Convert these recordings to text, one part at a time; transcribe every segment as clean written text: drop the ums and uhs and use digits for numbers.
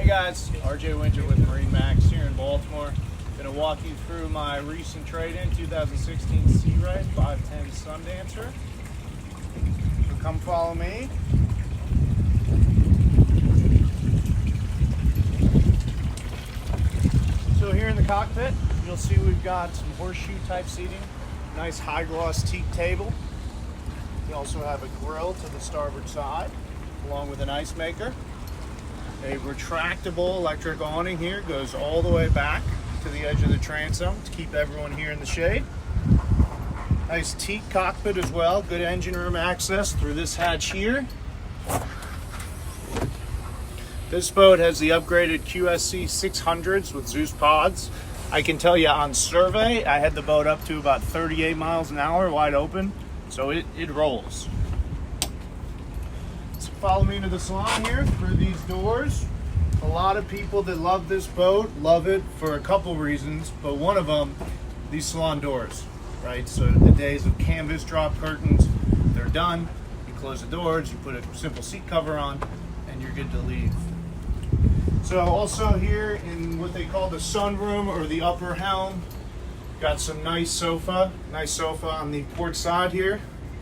guys, RJ Winter with MarineMax here in Baltimore. Going to walk you through my recent trade-in 2016 Sea Ray 510 Sundancer. So come follow me. So here in the cockpit, you'll see we've got some horseshoe type seating, nice high gloss teak table. We also have a grill to the starboard side, along with an ice maker. A retractable electric awning here goes all the way back to the edge of the transom to keep everyone here in the shade. Nice teak cockpit as well, good engine room access through this hatch here. This boat has the upgraded QSC 600s with Zeus pods. I can tell you on survey, I had the boat up to about 38 miles an hour wide open, so it rolls. So follow me into the salon here through these doors. A lot of people that love this boat love it for a couple reasons, but one of them, these salon doors, right? So the days of canvas drop curtains, they're done. You close the doors, you put a simple seat cover on, and you're good to leave. So also here in what they call the sunroom or the upper helm, got some nice sofa on the port side here,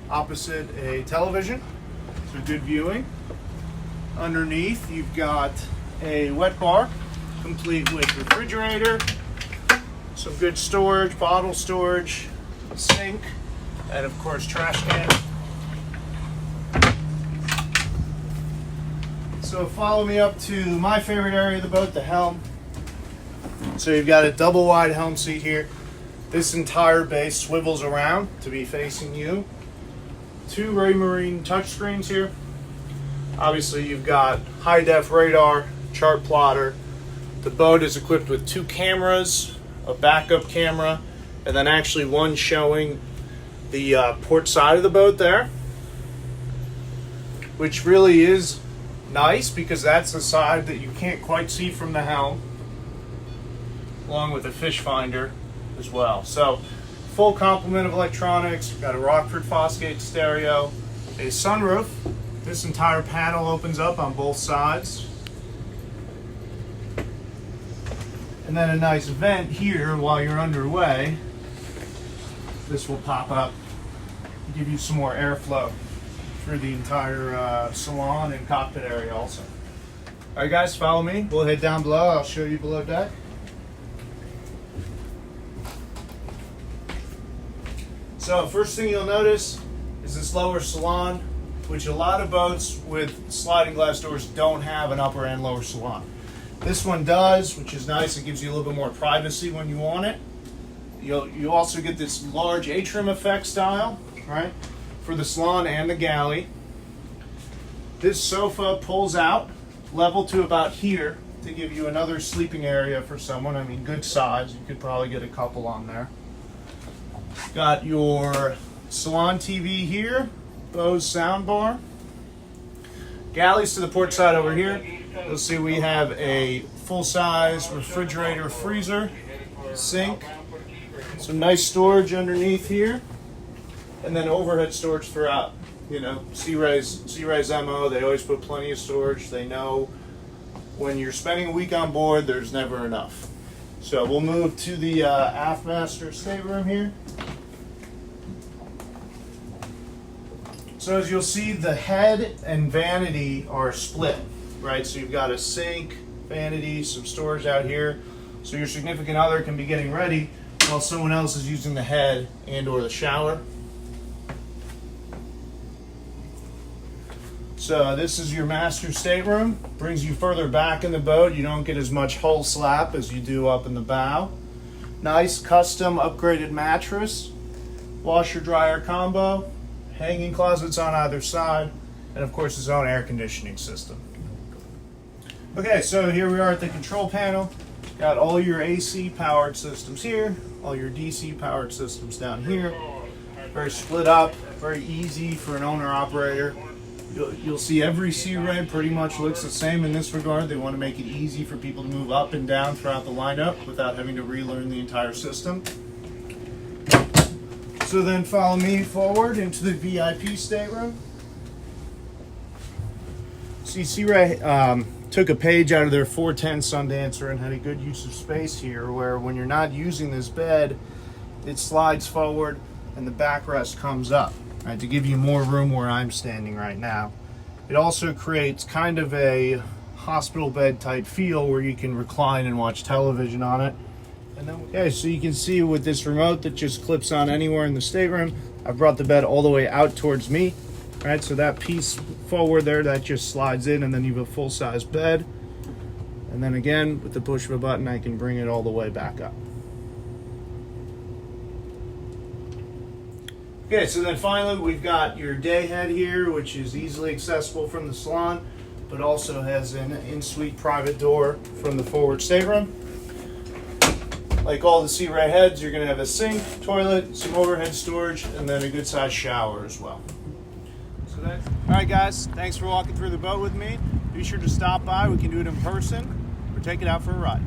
opposite a television, so good viewing. Underneath you've got a wet bar, complete with refrigerator, some good storage, bottle storage, sink, and of course trash can. So follow me up to my favorite area of the boat, the helm. So you've got a double wide helm seat here. This entire base swivels around to be facing you. Two Raymarine touchscreens here. Obviously you've got high def radar, Chartplotter. The boat is equipped with two cameras, a backup camera, and then actually one showing the port side of the boat there, which really is nice because that's the side that you can't quite see from the helm, along with a fish finder as well. So full complement of electronics. We've got a Rockford Fosgate stereo, a sunroof. This entire panel opens up on both sides. And then a nice vent here while you're underway. This will pop up, give you some more airflow through the entire salon and cockpit area also. All right guys, follow me. We'll head down below. I'll show you below deck. So first thing you'll notice is this lower salon, which a lot of boats with sliding glass doors don't have an upper and lower salon. This one does, which is nice. It gives you a little bit more privacy when you want it. You also get this large atrium effect style, right, for the salon and the galley. This sofa pulls out level to about here to give you another sleeping area for someone. I mean, good size. You could probably get a couple on there. Got your salon TV here, Bose soundbar. Galleys to the port side over here. You'll see we have a full-size refrigerator, freezer, sink, some nice storage underneath here, and then overhead storage throughout. You know, Sea Ray's MO, they always put plenty of storage. They know when you're spending a week on board, there's never enough. So we'll move to the aft master stateroom here. So as you'll see, the head and vanity are split, right? So you've got a sink, vanity, some storage out here. So your significant other can be getting ready while someone else is using the head and or the shower. So this is your master stateroom. Brings you further back in the boat. You don't get as much hull slap as you do up in the bow. Nice custom upgraded mattress, washer dryer combo, hanging closets on either side, and of course its own air conditioning system. Okay, so here we are at the control panel. Got all your AC powered systems here, all your DC powered systems down here. Very split up, very easy for an owner operator. You'll see every Sea Ray pretty much looks the same in this regard. They want to make it easy for people to move up and down throughout the lineup without having to relearn the entire system. So then follow me forward into the VIP stateroom. See, Sea Ray took a page out of their 410 Sundancer and had a good use of space here, where when you're not using this bed, it slides forward and the backrest comes up, right, to give you more room where I'm standing right now. It also creates kind of a hospital bed type feel where you can recline and watch television on it. And then, okay, so you can see with this remote that just clips on anywhere in the stateroom, I've brought the bed all the way out towards me. Right, so that piece forward there, that just slides in, and then you have a full-size bed. And then again, with the push of a button, I can bring it all the way back up. Okay, so then finally we've got your day head here, which is easily accessible from the salon, but also has an in-suite private door from the forward stateroom. Like all the Sea Ray heads, you're going to have a sink, toilet, some overhead storage, and then a good-sized shower as well. All right, guys, thanks for walking through the boat with me. Be sure to stop by. We can do it in person or take it out for a ride.